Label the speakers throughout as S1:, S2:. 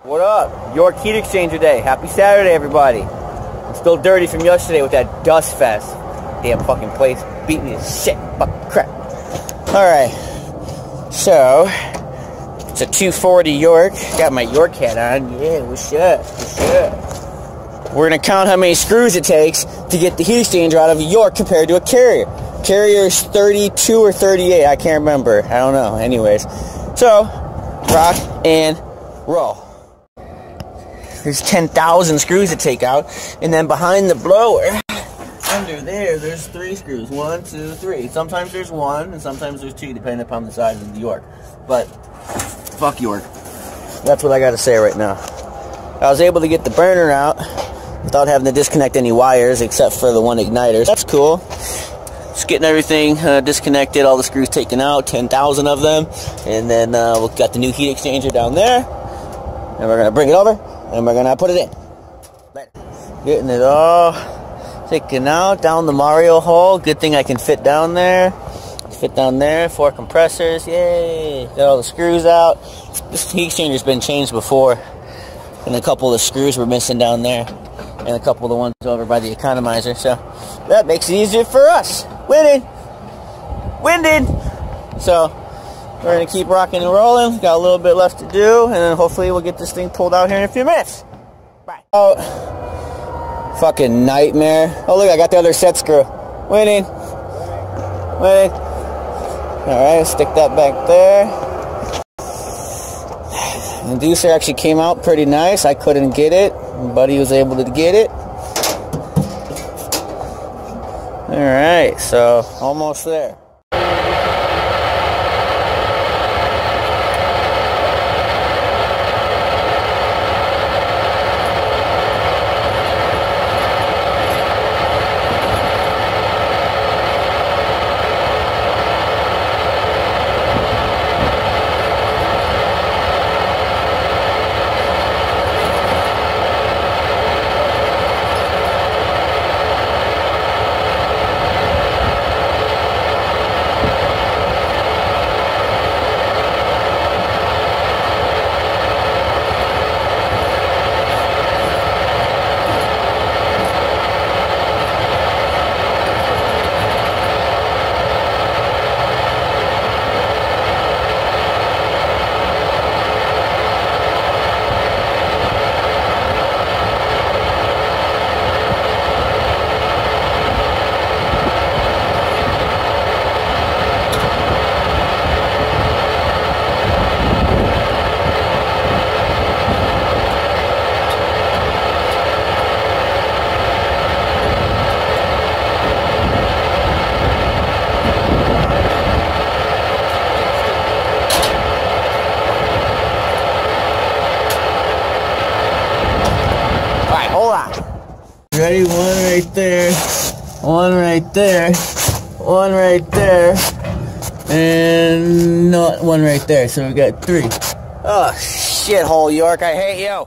S1: What up? York Heat Exchanger Day. Happy Saturday, everybody. I'm still dirty from yesterday with that dust fest. Damn fucking place beat me to shit. Fuck crap. Alright. So, it's a 240 York. Got my York hat on. Yeah, what's up? What's up? We're going to count how many screws it takes to get the heat exchanger out of a York compared to a Carrier. Carrier is 32 or 38. I can't remember. I don't know. Anyways. So, rock and roll. There's 10,000 screws to take out. And then behind the blower, under there, there's 3 screws. 1, 2, 3. Sometimes there's 1, and sometimes there's 2, depending upon the size of the York. But, fuck York. That's what I got to say right now. I was able to get the burner out without having to disconnect any wires except for the one igniter. That's cool. Just getting everything disconnected, all the screws taken out, 10,000 of them. And then we've got the new heat exchanger down there. And we're going to bring it over, and we're going to put it in. Later. Getting it all taken out, down the Mario hole. Good thing I can fit down there. Fit down there, 4 compressors, yay. Got all the screws out. This heat exchanger's been changed before. And a couple of the screws were missing down there. And a couple of the ones over by the economizer. So that makes it easier for us. Winning! Winded! So we're going to keep rocking and rolling. Got a little bit left to do. And then hopefully we'll get this thing pulled out here in a few minutes. Bye. Oh, fucking nightmare. Oh look, I got the other set screw. Winning. Winning. Alright, stick that back there. The inducer actually came out pretty nice. I couldn't get it. My buddy was able to get it. Alright, so almost there. Ready? 1 right there, 1 right there, 1 right there, and not 1 right there. So we got 3. Oh, shithole York, I hate you.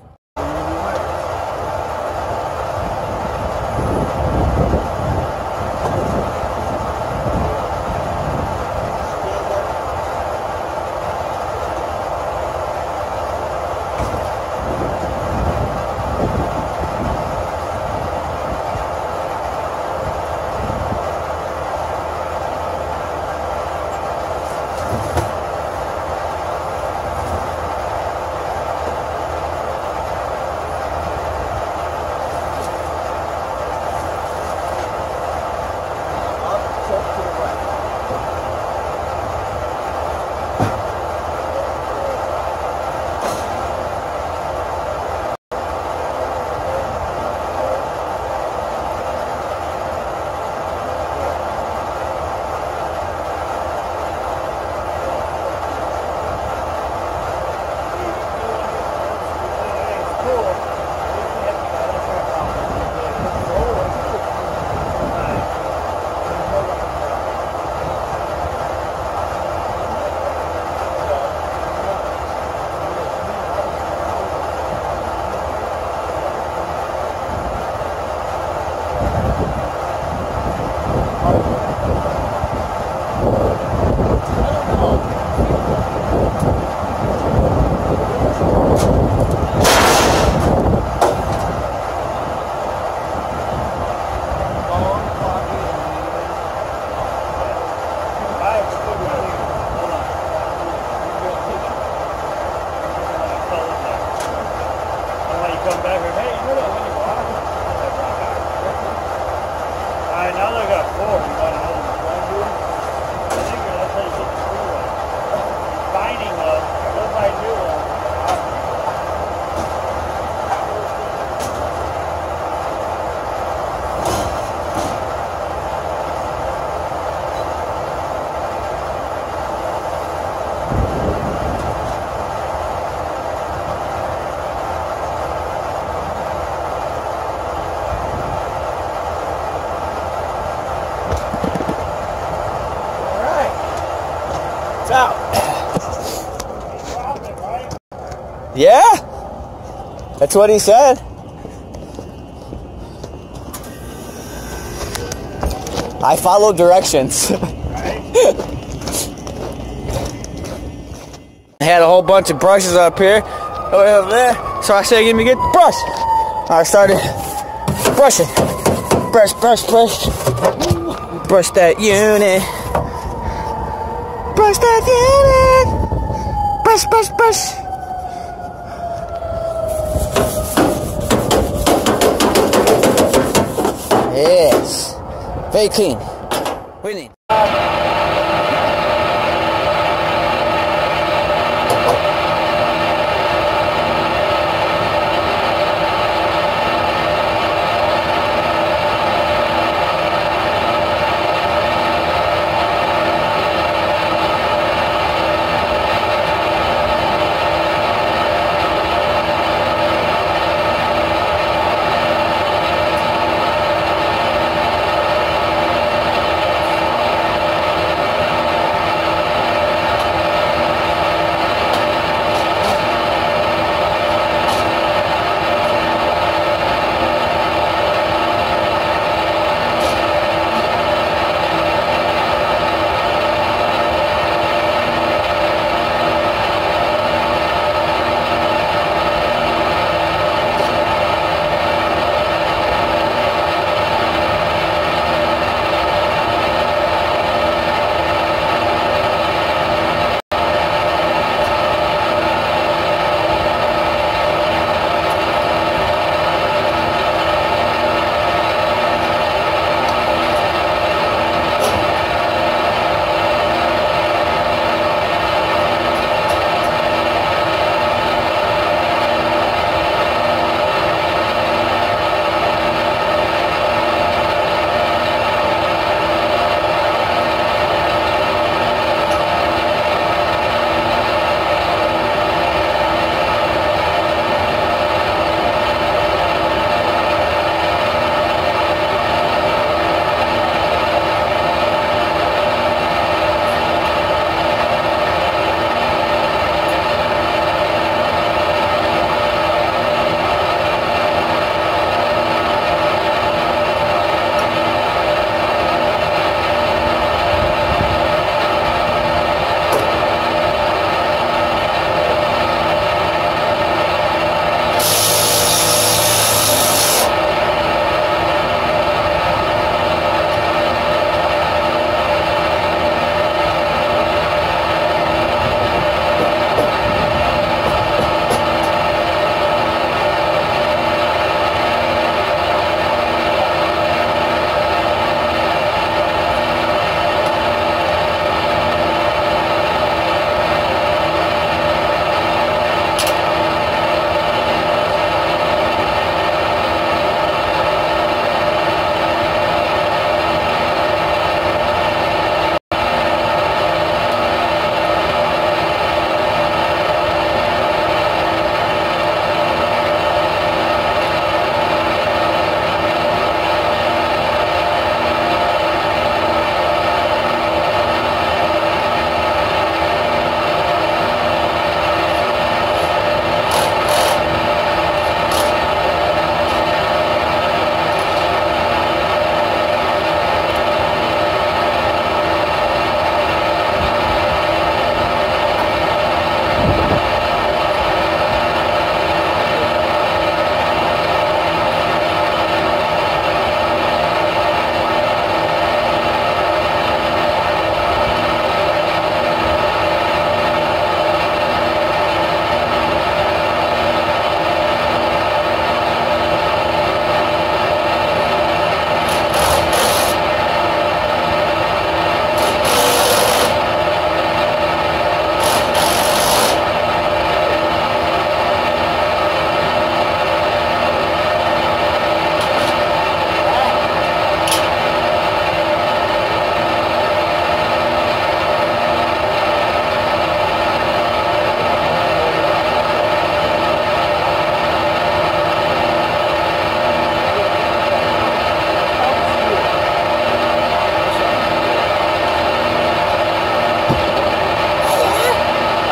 S1: That's what he said. I follow directions. I had a whole bunch of brushes up here, over there, so I said, "Give me a good brush." I started brushing, brush, brush, brush, brush that unit, brush that unit, brush, brush, brush. Yes, very clean. What do you need?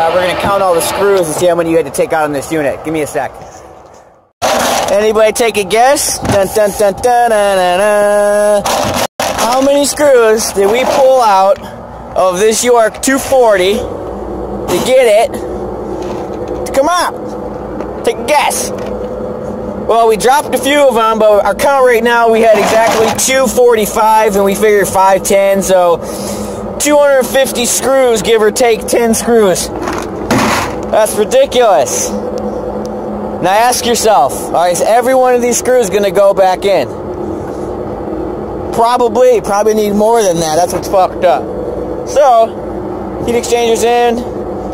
S1: We're going to count all the screws and see how many you had to take out on this unit. Give me a sec. Anybody take a guess? Dun, dun, dun, dun, dun, dun, dun. How many screws did we pull out of this York 240 to get it to come out? Take a guess. Well, we dropped a few of them, but our count right now, we had exactly 245, and we figured 510, so 250 screws, give or take 10 screws. That's ridiculous. Now ask yourself, all right, is every one of these screws going to go back in? Probably need more than that. That's what's fucked up. So, heat exchangers in.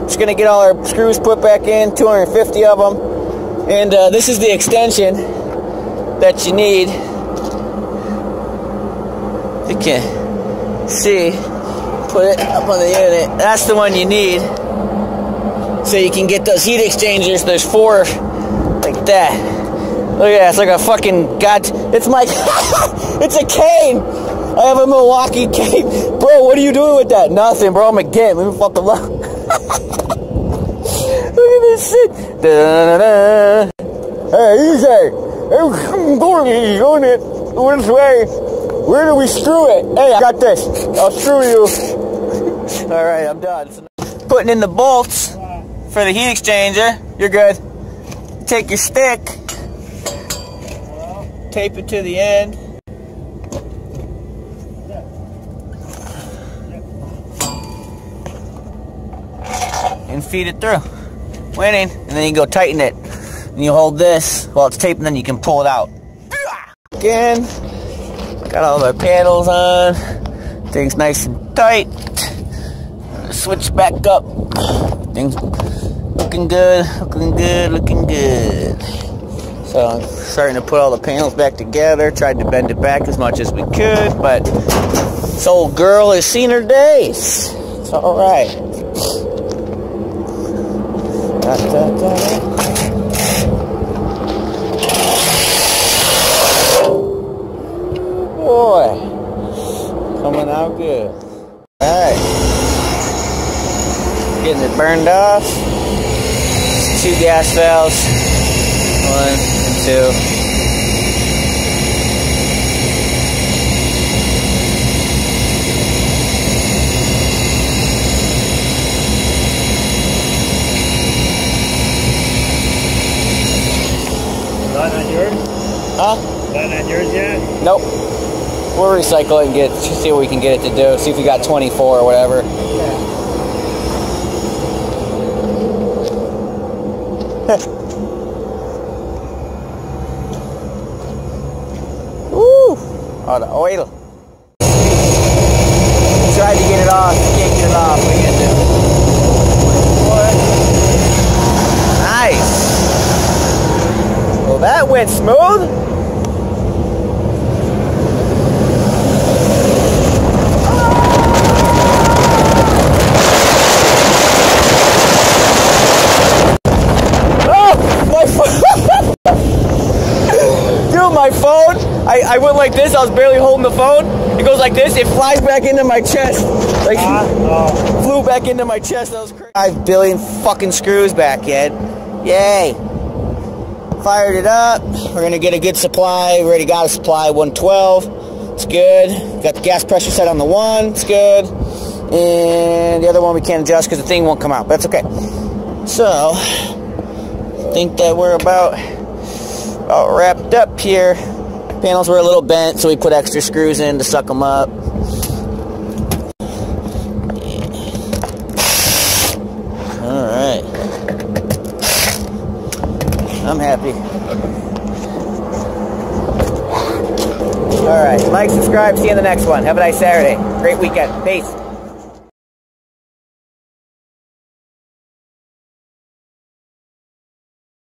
S1: Just going to get all our screws put back in, 250 of them. And this is the extension that you need. You can see, put it up on the unit. That's the one you need. So you can get those heat exchangers. There's 4 like that. Look at that, it's like a fucking it's my, it's a cane. I have a Milwaukee cane. Bro, what are you doing with that? Nothing, bro, I'm a game. Leave me fuck alone. Look at this shit. Da-da-da-da. Hey, easy. I'm going it this way. Where do we screw it? Hey, I got this. I'll screw you. Alright, I'm done. Putting in the bolts for the heat exchanger. You're good. Take your stick, tape it to the end. And feed it through. Winning. And then you go tighten it. And you hold this while it's taped, and then you can pull it out. Again, got all our panels on. Things nice and tight. Switch back up. Things looking good, looking good, looking good. So I'm starting to put all the panels back together. Tried to bend it back as much as we could, but this old girl has seen her days. It's all right. Da, da, da. Boy, coming out good. All right, getting it burned off. 2 gas valves, 1 and 2.
S2: Not on yours?
S1: Huh?
S2: Not on yours yet?
S1: Nope. We'll recycle it and see what we can get it to do. See if we got 24 or whatever. Yeah. Woo! Oh, the oil. Tried to get it off, can't get it off. What are you gonna do? What? Nice. Well, that went smooth. My phone, I went like this, I was barely holding the phone, it goes like this, it flies back into my chest, like, flew back into my chest, that was crazy. 5 billion fucking screws back, kid. Yay. Fired it up, we're gonna get a good supply, we already got a supply, 112, it's good. Got the gas pressure set on the 1, it's good. And the other one we can't adjust because the thing won't come out, but that's okay. So, I think that we're about wrapped up here. Panels were a little bent, so we put extra screws in to suck them up. Alright. I'm happy. Alright, like, subscribe, see you in the next one. Have a nice Saturday. Great weekend. Peace.